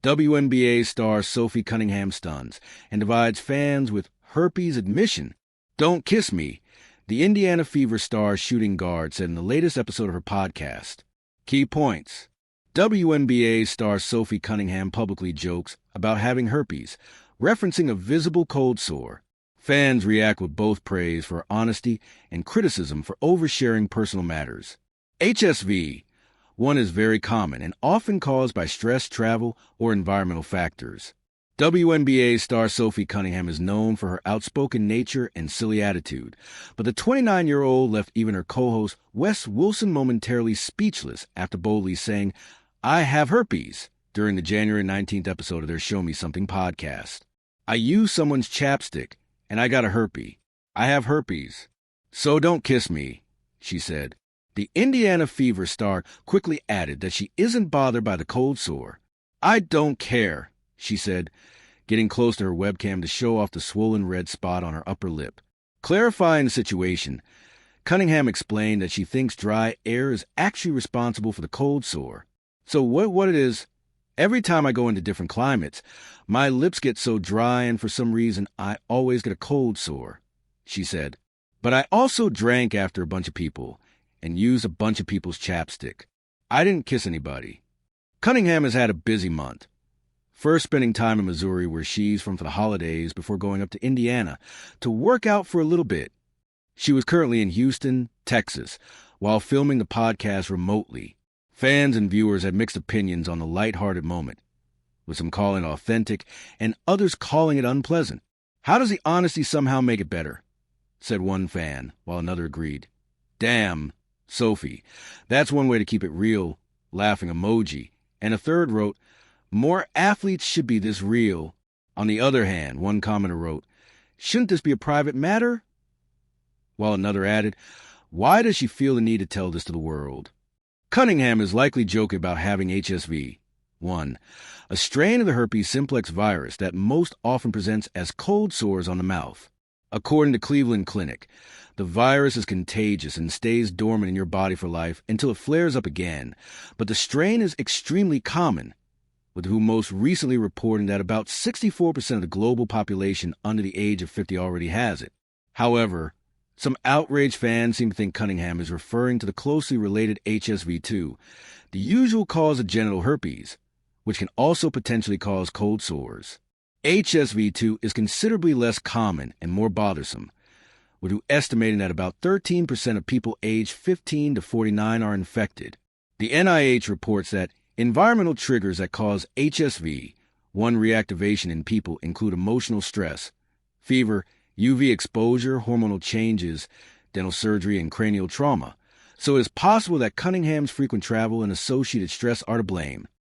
WNBA star Sophie Cunningham stuns and divides fans with herpes admission. Don't kiss me, the Indiana Fever star shooting guard said in the latest episode of her podcast. Key points. WNBA star Sophie Cunningham publicly jokes about having herpes, referencing a visible cold sore. Fans react with both praise for her honesty and criticism for oversharing personal matters. HSV. One is very common and often caused by stress, travel, or environmental factors. WNBA star Sophie Cunningham is known for her outspoken nature and silly attitude, but the 29-year-old left even her co-host Wes Wilson momentarily speechless after boldly saying, "I have herpes," during the January 19th episode of their Show Me Something podcast. "I used someone's chapstick, and I got a herpes. I have herpes. So don't kiss me," she said. The Indiana Fever star quickly added that she isn't bothered by the cold sore. "I don't care," she said, getting close to her webcam to show off the swollen red spot on her upper lip. Clarifying the situation, Cunningham explained that she thinks dry air is actually responsible for the cold sore. "So what it is, every time I go into different climates, my lips get so dry and for some reason I always get a cold sore," she said. "But I also drank after a bunch of people and used a bunch of people's chapstick. I didn't kiss anybody." Cunningham has had a busy month. First spending time in Missouri, where she's from for the holidays, before going up to Indiana to work out for a little bit. She was currently in Houston, Texas, while filming the podcast remotely. Fans and viewers had mixed opinions on the lighthearted moment, with some calling it authentic and others calling it unpleasant. "How does the honesty somehow make it better?" said one fan, while another agreed. "Damn, Sophie, that's one way to keep it real," laughing emoji. And a third wrote, "More athletes should be this real." On the other hand, one commenter wrote, "Shouldn't this be a private matter?" While another added, "Why does she feel the need to tell this to the world?" Cunningham is likely joking about having HSV. 1. A strain of the herpes simplex virus that most often presents as cold sores on the mouth. According to Cleveland Clinic, the virus is contagious and stays dormant in your body for life until it flares up again, but the strain is extremely common, with WHO most recently reporting that about 64% of the global population under the age of 50 already has it. However, some outraged fans seem to think Cunningham is referring to the closely related HSV2, the usual cause of genital herpes, which can also potentially cause cold sores. HSV2 is considerably less common and more bothersome, with WHO estimating that about 13% of people aged 15 to 49 are infected. The NIH reports that environmental triggers that cause HSV1 reactivation in people include emotional stress, fever, UV exposure, hormonal changes, dental surgery, and cranial trauma. So it is possible that Cunningham's frequent travel and associated stress are to blame.